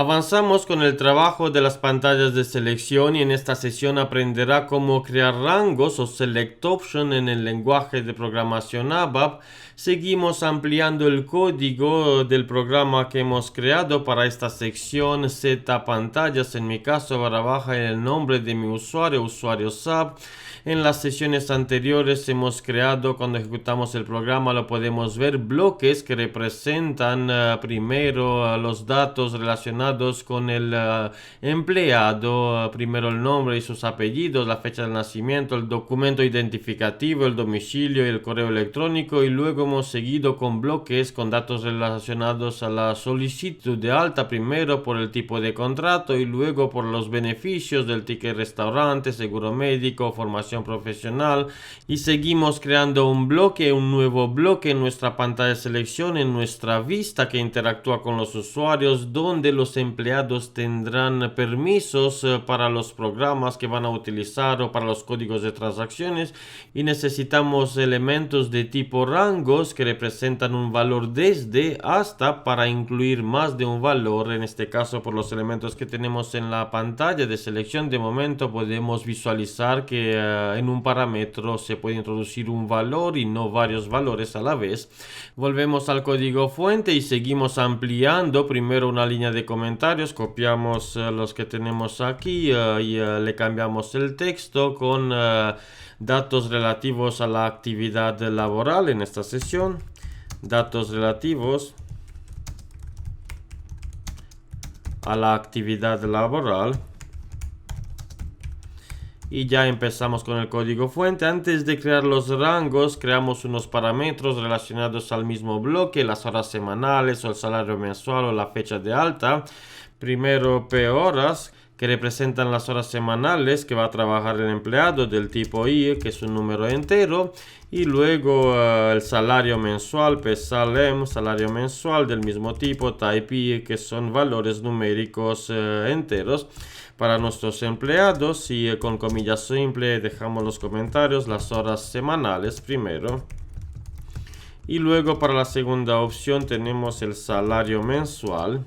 Avanzamos con el trabajo de las pantallas de selección y en esta sesión aprenderá cómo crear rangos o select option en el lenguaje de programación ABAP. Seguimos ampliando el código del programa que hemos creado para esta sección Z pantallas. En mi caso barra baja en el nombre de mi usuario SAP. En las sesiones anteriores hemos creado, cuando ejecutamos el programa lo podemos ver, bloques que representan primero los datos relacionados con el empleado, primero el nombre y sus apellidos, la fecha de nacimiento, el documento identificativo, el domicilio y el correo electrónico, y luego hemos seguido con bloques con datos relacionados a la solicitud de alta, primero por el tipo de contrato y luego por los beneficios del ticket restaurante, seguro médico, formación profesional, y seguimos creando un nuevo bloque en nuestra pantalla de selección, en nuestra vista que interactúa con los usuarios, donde los empleados tendrán permisos para los programas que van a utilizar o para los códigos de transacciones, y necesitamos elementos de tipo rangos que representan un valor desde hasta para incluir más de un valor. En este caso, por los elementos que tenemos en la pantalla de selección, de momento podemos visualizar que en un parámetro se puede introducir un valor y no varios valores a la vez. Volvemos al código fuente y seguimos ampliando. Primero una línea de comentarios, copiamos los que tenemos aquí y le cambiamos el texto con datos relativos a la actividad laboral en esta sesión. Datos relativos a la actividad laboral. Y ya empezamos con el código fuente. Antes de crear los rangos, creamos unos parámetros relacionados al mismo bloque, las horas semanales o el salario mensual o la fecha de alta. Primero P horas, que representan las horas semanales que va a trabajar el empleado del tipo I, que es un número entero. Y luego el salario mensual, PSALM, salario mensual del mismo tipo, type I, que son valores numéricos enteros para nuestros empleados. Y con comillas simple dejamos los comentarios, las horas semanales primero. Y luego para la segunda opción tenemos el salario mensual.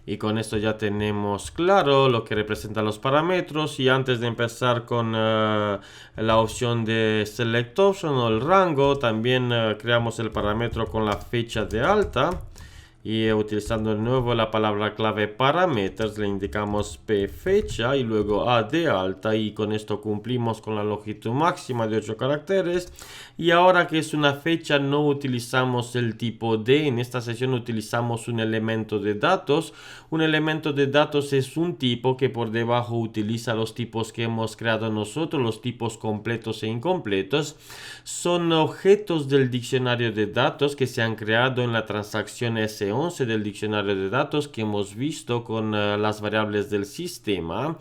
Y con esto ya tenemos claro lo que representan los parámetros. Y antes de empezar con la opción de Select Option o el rango, también creamos el parámetro con la fecha de alta. Y utilizando de nuevo la palabra clave parameters, le indicamos P fecha y luego A de alta, y con esto cumplimos con la longitud máxima de 8 caracteres. Y ahora que es una fecha no utilizamos el tipo D, en esta sesión utilizamos un elemento de datos. Un elemento de datos es un tipo que por debajo utiliza los tipos que hemos creado nosotros, los tipos completos e incompletos. Son objetos del diccionario de datos que se han creado en la transacción S11 del diccionario de datos que hemos visto con las variables del sistema.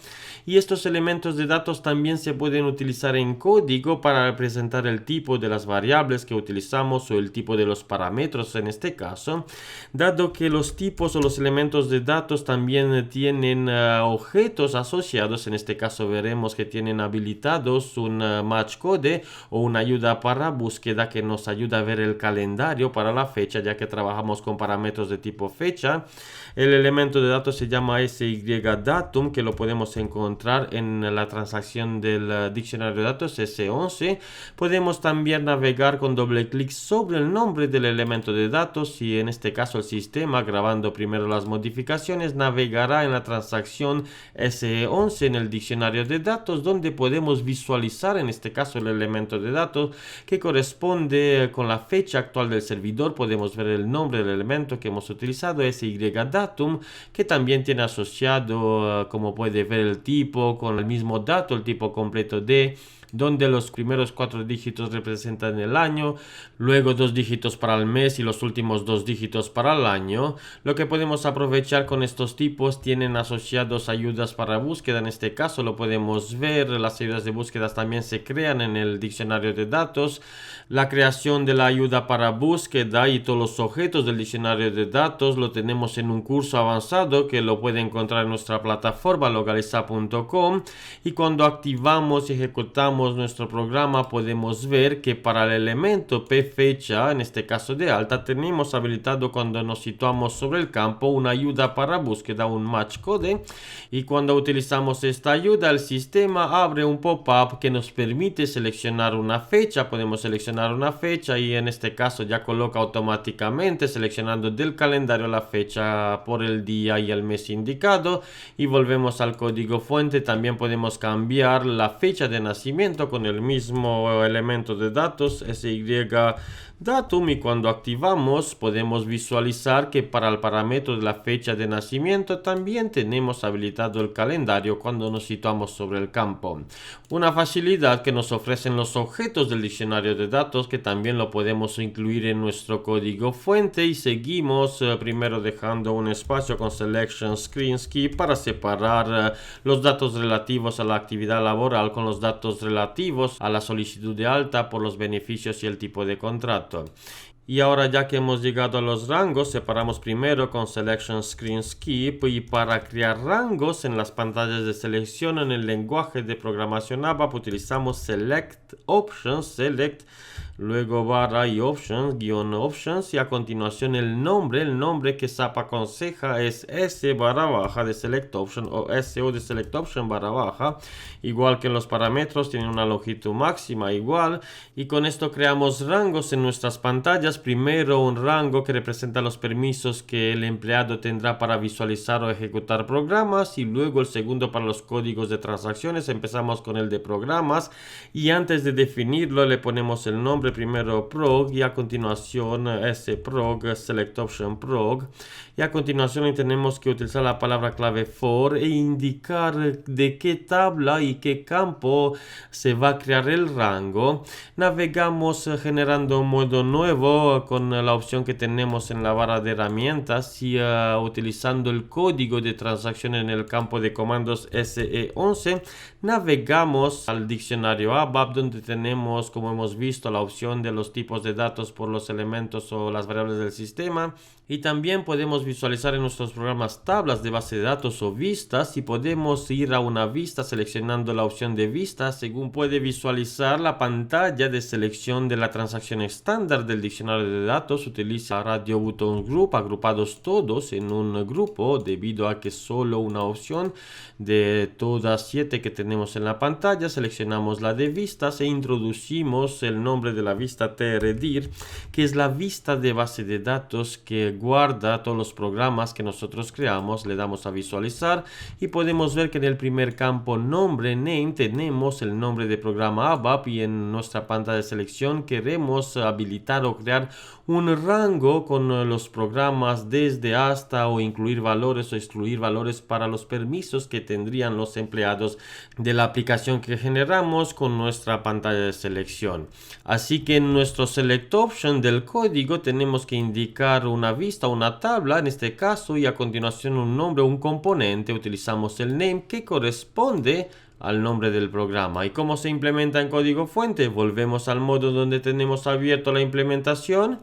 Y estos elementos de datos también se pueden utilizar en código para representar el tipo de las variables que utilizamos o el tipo de los parámetros en este caso. Dado que los tipos o los elementos de datos también tienen objetos asociados, en este caso veremos que tienen habilitados un match code o una ayuda para búsqueda que nos ayuda a ver el calendario para la fecha, ya que trabajamos con parámetros de tipo fecha. El elemento de datos se llama SYDatum, que lo podemos encontrar en la transacción del diccionario de datos S11. Podemos también navegar con doble clic sobre el nombre del elemento de datos y en este caso el sistema, grabando primero las modificaciones, navegará en la transacción S11 en el diccionario de datos, donde podemos visualizar en este caso el elemento de datos que corresponde con la fecha actual del servidor. Podemos ver el nombre del elemento que hemos utilizado, SYDatum, que también tiene asociado, como puede ver, el tipo con el mismo dato, el tipo completo de, donde los primeros 4 dígitos representan el año, luego 2 dígitos para el mes y los últimos 2 dígitos para el año. Lo que podemos aprovechar con estos tipos, tienen asociados ayudas para búsqueda, en este caso lo podemos ver, las ayudas de búsqueda también se crean en el diccionario de datos. La creación de la ayuda para búsqueda y todos los objetos del diccionario de datos lo tenemos en un curso avanzado que lo puede encontrar en nuestra plataforma localiza.com, y cuando activamos y ejecutamos activamos nuestro programa podemos ver que para el elemento pFecha, en este caso de alta, tenemos habilitado cuando nos situamos sobre el campo una ayuda para búsqueda, un match code, y cuando utilizamos esta ayuda el sistema abre un pop-up que nos permite seleccionar una fecha. Podemos seleccionar una fecha y en este caso ya coloca automáticamente seleccionando del calendario la fecha por el día y el mes indicado, y volvemos al código fuente. También podemos cambiar la fecha de nacimiento con el mismo elemento de datos SY datum, y cuando activamos podemos visualizar que para el parámetro de la fecha de nacimiento también tenemos habilitado el calendario cuando nos situamos sobre el campo. Una facilidad que nos ofrecen los objetos del diccionario de datos, que también lo podemos incluir en nuestro código fuente, y seguimos primero dejando un espacio con selection screen key para separar los datos relativos a la actividad laboral con los datos relativos a la solicitud de alta por los beneficios y el tipo de contrato. Y ahora, ya que hemos llegado a los rangos, separamos primero con Selection Screen Skip, y para crear rangos en las pantallas de selección en el lenguaje de programación ABAP utilizamos Select Options, Select, luego barra y Options, guión Options, y a continuación el nombre que SAP aconseja es S barra baja de Select Option o SO de Select Option barra baja, igual que en los parámetros tienen una longitud máxima igual, y con esto creamos rangos en nuestras pantallas. Primero un rango que representa los permisos que el empleado tendrá para visualizar o ejecutar programas, y luego el segundo para los códigos de transacciones. Empezamos con el de programas y antes de definirlo le ponemos el nombre, primero prog y a continuación sprog select option prog, y a continuación tenemos que utilizar la palabra clave for e indicar de qué tabla y qué campo se va a crear el rango. Navegamos generando un modo nuevo con la opción que tenemos en la barra de herramientas y utilizando el código de transacción en el campo de comandos SE11 navegamos al diccionario ABAP, donde tenemos, como hemos visto, la opción de los tipos de datos por los elementos o las variables del sistema, y también podemos visualizar en nuestros programas tablas de base de datos o vistas, y podemos ir a una vista seleccionando la opción de vista. Según puede visualizar la pantalla de selección de la transacción estándar del diccionario de datos, utiliza Radio Buttons Group agrupados todos en un grupo debido a que solo una opción de todas 7 que tenemos en la pantalla. Seleccionamos la de vistas e introducimos el nombre de la vista trdir, que es la vista de base de datos que guarda todos los programas que nosotros creamos. Le damos a visualizar y podemos ver que en el primer campo nombre name tenemos el nombre de programa ABAP, y en nuestra pantalla de selección queremos habilitar o crear un rango con los programas desde hasta, o incluir valores o excluir valores para los permisos que tendrían los empleados de la aplicación que generamos con nuestra pantalla de selección. Así que en nuestro select option del código tenemos que indicar una vista, una tabla en este caso, y a continuación un nombre, un componente. Utilizamos el name que corresponde al nombre del programa. ¿Y cómo se implementa en código fuente? Volvemos al modo donde tenemos abierto la implementación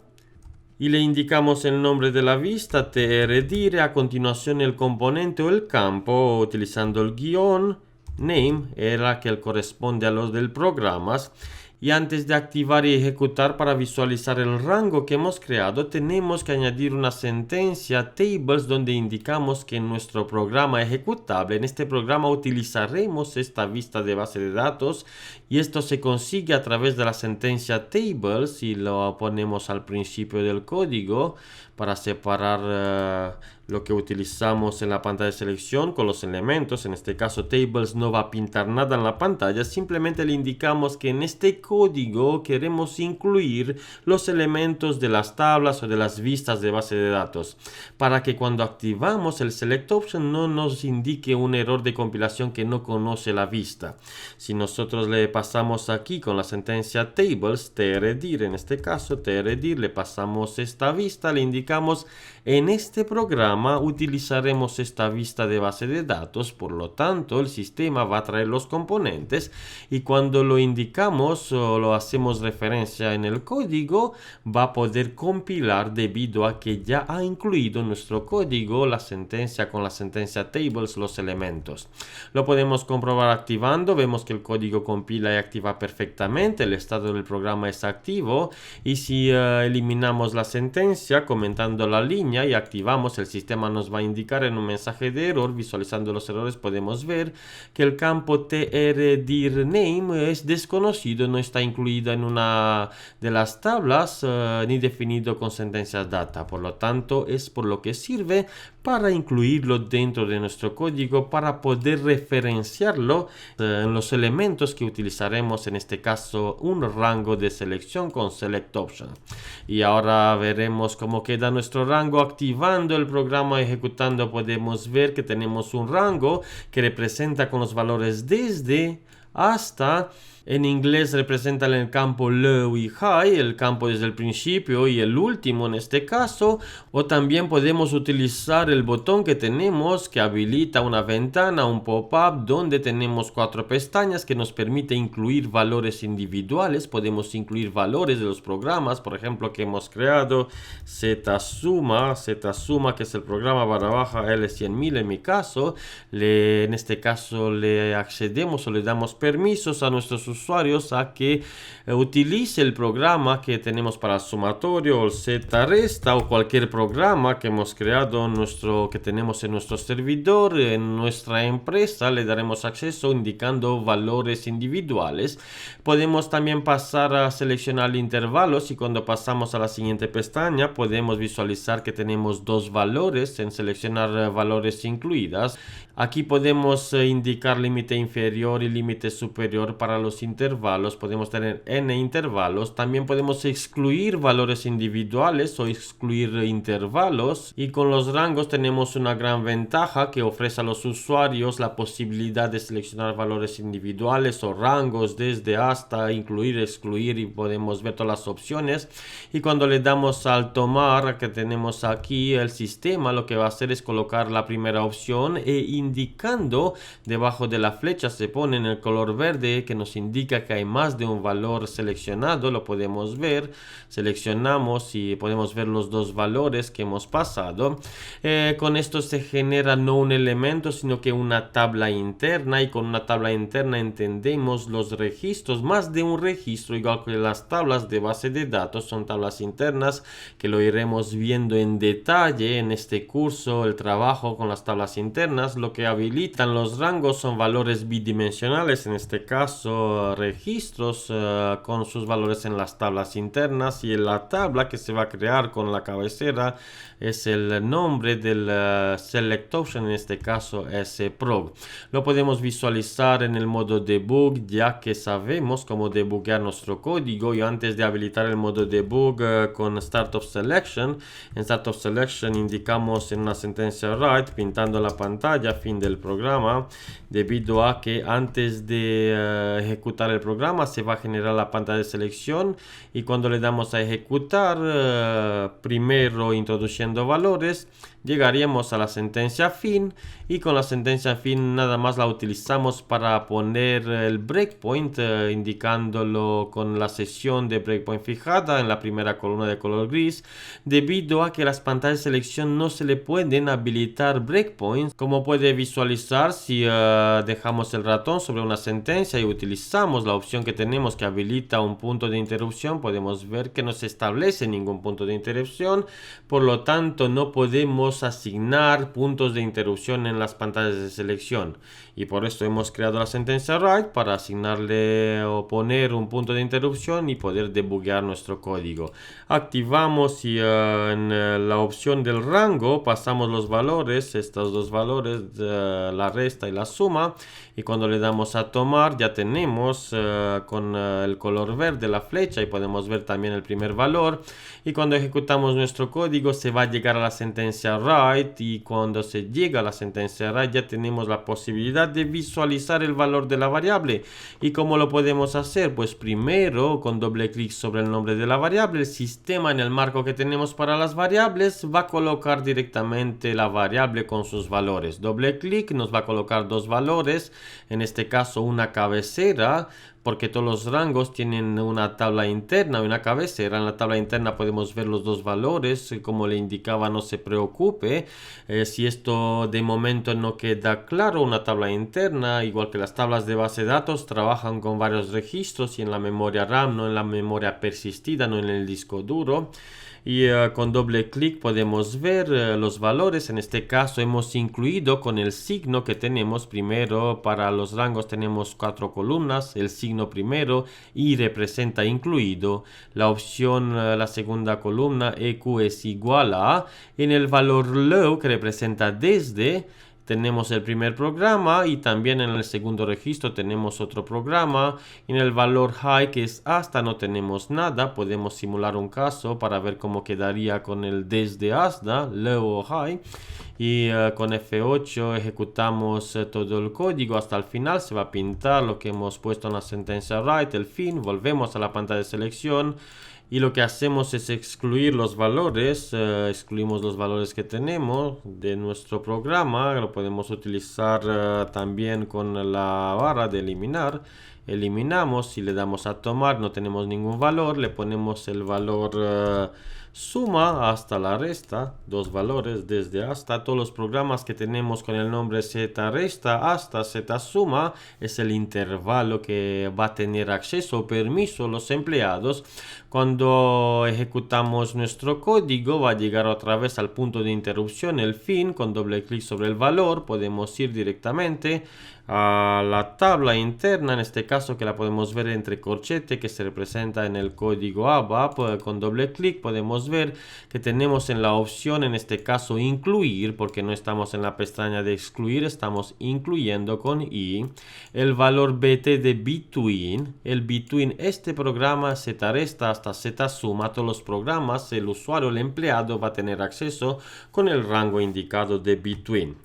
y le indicamos el nombre de la vista trdir, a continuación el componente o el campo utilizando el guión name, era que corresponde a los del programas. Y antes de activar y ejecutar para visualizar el rango que hemos creado, tenemos que añadir una sentencia tables donde indicamos que en nuestro programa ejecutable, en este programa utilizaremos esta vista de base de datos, y esto se consigue a través de la sentencia tables, y lo ponemos al principio del código para separar lo que utilizamos en la pantalla de selección con los elementos. En este caso tables no va a pintar nada en la pantalla, simplemente le indicamos que en este código queremos incluir los elementos de las tablas o de las vistas de base de datos, para que cuando activamos el select option no nos indique un error de compilación que no conoce la vista. Si nosotros le pasamos aquí con la sentencia tables trdir, en este caso trdir, le pasamos esta vista, le indicamos indicamos en este programa utilizaremos esta vista de base de datos, por lo tanto el sistema va a traer los componentes y cuando lo indicamos o lo hacemos referencia en el código va a poder compilar debido a que ya ha incluido en nuestro código la sentencia con la sentencia tables los elementos. Lo podemos comprobar activando, vemos que el código compila y activa perfectamente, el estado del programa es activo y si eliminamos la sentencia comentando la línea y activamos, el sistema nos va a indicar en un mensaje de error. Visualizando los errores podemos ver que el campo trdirname es desconocido, no está incluido en una de las tablas ni definido con sentencias data, por lo tanto es por lo que sirve para incluirlo dentro de nuestro código para poder referenciarlo en los elementos que utilizaremos, en este caso un rango de selección con select option. Y ahora veremos cómo queda nuestro rango. Activando el programa, ejecutando, podemos ver que tenemos un rango que representa con los valores desde hasta. En inglés representan el campo low y high, el campo desde el principio y el último en este caso. O también podemos utilizar el botón que tenemos que habilita una ventana, un pop-up, donde tenemos 4 pestañas que nos permite incluir valores individuales. Podemos incluir valores de los programas, por ejemplo, que hemos creado, ZSuma, que es el programa _ L100.000 en mi caso. En este caso le accedemos o le damos permisos a nuestros usuarios a que utilice el programa que tenemos para el sumatorio o el ZResta o cualquier programa que hemos creado que tenemos en nuestro servidor, en nuestra empresa. Le daremos acceso indicando valores individuales. Podemos también pasar a seleccionar intervalos y cuando pasamos a la siguiente pestaña podemos visualizar que tenemos 2 valores en seleccionar valores incluidas. Aquí podemos indicar límite inferior y límite superior para los intervalos. Podemos tener n intervalos. También podemos excluir valores individuales o excluir intervalos. Y con los rangos tenemos una gran ventaja que ofrece a los usuarios la posibilidad de seleccionar valores individuales o rangos desde hasta, incluir, excluir, y podemos ver todas las opciones. Y cuando le damos al tomar que tenemos aquí, el sistema lo que va a hacer es colocar la primera opción indicando debajo de la flecha se pone en el color verde que nos indica que hay más de un valor seleccionado. Lo podemos ver, seleccionamos y podemos ver los 2 valores que hemos pasado. Con esto se genera no un elemento sino que una tabla interna, y con una tabla interna entendemos los registros, más de un registro, igual que las tablas de base de datos son tablas internas que lo iremos viendo en detalle en este curso, el trabajo con las tablas internas. Lo que habilitan los rangos son valores bidimensionales, en este caso registros con sus valores en las tablas internas, y en la tabla que se va a crear con la cabecera es el nombre del select option, en este caso es prog. Lo podemos visualizar en el modo debug, ya que sabemos cómo debuguear nuestro código. Y antes de habilitar el modo debug con start of selection, en start of selection indicamos en una sentencia write pintando la pantalla fin del programa, debido a que antes de ejecutar el programa se va a generar la pantalla de selección, y cuando le damos a ejecutar, primero introduciendo valores, llegaríamos a la sentencia fin, y con la sentencia fin nada más la utilizamos para poner el breakpoint, indicándolo con la sesión de breakpoint fijada en la primera columna de color gris, debido a que las pantallas de selección no se le pueden habilitar breakpoints. Como puede visualizar, si dejamos el ratón sobre una sentencia y utilizamos la opción que tenemos que habilita un punto de interrupción, podemos ver que no se establece ningún punto de interrupción. Por lo tanto, no podemos asignar puntos de interrupción en las pantallas de selección, y por esto hemos creado la sentencia write para asignarle o poner un punto de interrupción y poder debuguear nuestro código. Activamos y en la opción del rango pasamos los valores, estos 2 valores, la resta y la suma, y cuando le damos a tomar ya tenemos tenemos con el color verde la flecha y podemos ver también el primer valor. Y cuando ejecutamos nuestro código se va a llegar a la sentencia write, y cuando se llega a la sentencia write ya tenemos la posibilidad de visualizar el valor de la variable. ¿Y cómo lo podemos hacer? Pues primero, con doble clic sobre el nombre de la variable, el sistema en el marco que tenemos para las variables va a colocar directamente la variable con sus valores. Doble clic nos va a colocar dos valores, en este caso una cabecera, porque todos los rangos tienen una tabla interna y una cabecera. En la tabla interna podemos ver los dos valores. Como le indicaba, no se preocupe. Si esto de momento no queda claro, una tabla interna, igual que las tablas de base de datos, trabajan con varios registros y en la memoria RAM, no en la memoria persistida, no en el disco duro. Y con doble clic podemos ver los valores. En este caso hemos incluido con el signo que tenemos primero. Para los rangos tenemos 4 columnas, el signo primero y representa incluido. La opción, la segunda columna, EQ es igual a. En el valor low, que representa desde, tenemos el primer programa, y también en el segundo registro tenemos otro programa. En el valor high, que es hasta, no tenemos nada. Podemos simular un caso para ver cómo quedaría con el desde hasta, low o high. Y con F8 ejecutamos todo el código hasta el final. Se va a pintar lo que hemos puesto en la sentencia write, el fin. Volvemos a la pantalla de selección. Y lo que hacemos es excluir los valores, excluimos los valores que tenemos de nuestro programa. Lo podemos utilizar también con la barra de eliminar. Eliminamos, si le damos a tomar no tenemos ningún valor, le ponemos el valor suma hasta la resta, dos valores desde hasta. Todos los programas que tenemos con el nombre z resta hasta z suma es el intervalo que va a tener acceso o permiso los empleados. Cuando ejecutamos nuestro código va a llegar otra vez al punto de interrupción, el fin. Con doble clic sobre el valor podemos ir directamente a la tabla interna, en este caso que la podemos ver entre corchete, que se representa en el código ABAP. Con doble clic podemos ver que tenemos en la opción, en este caso incluir, porque no estamos en la pestaña de excluir, estamos incluyendo con I, el valor BT de between. El between, este programa z resta hasta z suma, todos los programas, el usuario, el empleado va a tener acceso con el rango indicado de between.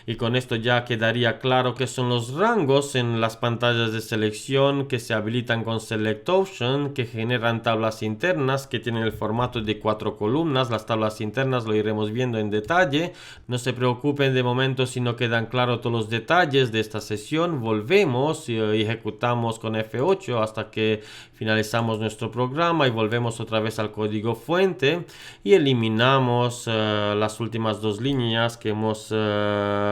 Y con esto ya quedaría claro que son los rangos en las pantallas de selección que se habilitan con Select Option, que generan tablas internas que tienen el formato de 4 columnas. Las tablas internas lo iremos viendo en detalle. No se preocupen de momento si no quedan claros todos los detalles de esta sesión. Volvemos y ejecutamos con F8 hasta que finalizamos nuestro programa y volvemos otra vez al código fuente y eliminamos las últimas dos líneas que hemos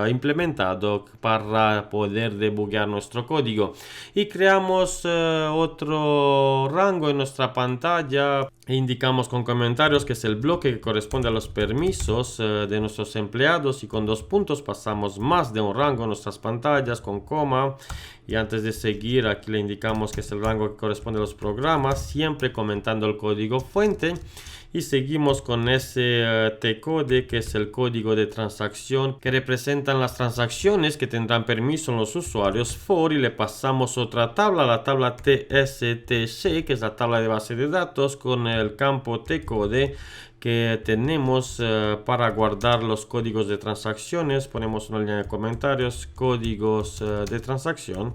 implementado para poder debuguear nuestro código, y creamos otro rango en nuestra pantalla e indicamos con comentarios que es el bloque que corresponde a los permisos de nuestros empleados, y con dos puntos pasamos más de un rango en nuestras pantallas con coma. Y antes de seguir, aquí le indicamos que es el rango que corresponde a los programas, siempre comentando el código fuente. Y seguimos con ese T-code, que es el código de transacción que representan las transacciones que tendrán permiso en los usuarios for, y le pasamos otra tabla, la tabla TSTC, que es la tabla de base de datos, con el campo T-code que tenemos para guardar los códigos de transacciones. Ponemos una línea de comentarios, códigos de transacción.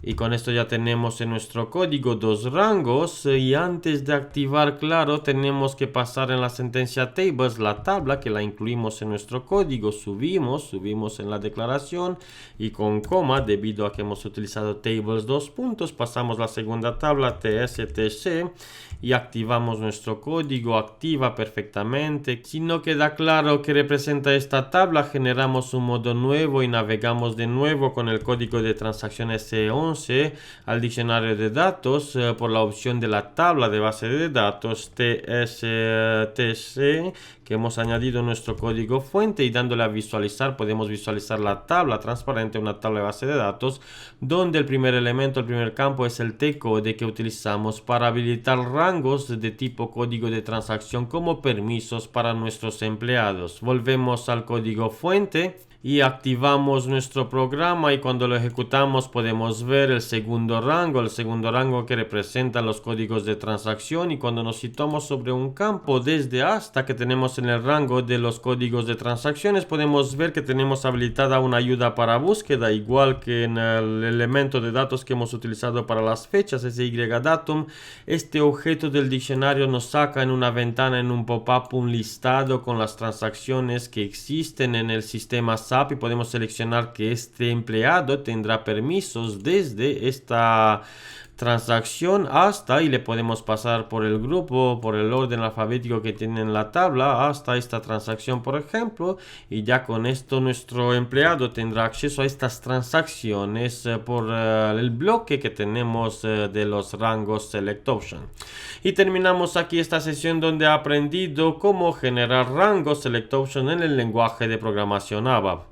Y con esto ya tenemos en nuestro código dos rangos, y antes de activar claro tenemos que pasar en la sentencia tables la tabla que la incluimos en nuestro código. Subimos en la declaración y con coma, debido a que hemos utilizado tables dos puntos, pasamos la segunda tabla tstc y activamos nuestro código. Activa perfectamente. Si no queda claro qué representa esta tabla, generamos un modo nuevo y navegamos de nuevo con el código de transacciones C11 al diccionario de datos por la opción de la tabla de base de datos TSTC que hemos añadido en nuestro código fuente, y dándole a visualizar podemos visualizar la tabla transparente, una tabla de base de datos donde el primer elemento, el primer campo es el T-code que utilizamos para habilitar rangos de tipo código de transacción como permisos para nuestros empleados. Volvemos al código fuente y activamos nuestro programa, y cuando lo ejecutamos podemos ver el segundo rango que representa los códigos de transacción. Y cuando nos situamos sobre un campo desde hasta que tenemos en el rango de los códigos de transacciones, podemos ver que tenemos habilitada una ayuda para búsqueda, igual que en el elemento de datos que hemos utilizado para las fechas, ese YDatum. Este objeto del diccionario nos saca en una ventana, en un pop-up, un listado con las transacciones que existen en el sistema SAP, y podemos seleccionar que este empleado tendrá permisos desde esta transacción hasta, y le podemos pasar por el grupo, por el orden alfabético que tiene en la tabla, hasta esta transacción, por ejemplo. Y ya con esto nuestro empleado tendrá acceso a estas transacciones por el bloque que tenemos de los rangos Select Option. Y terminamos aquí esta sesión donde he aprendido cómo generar rangos Select Option en el lenguaje de programación ABAP.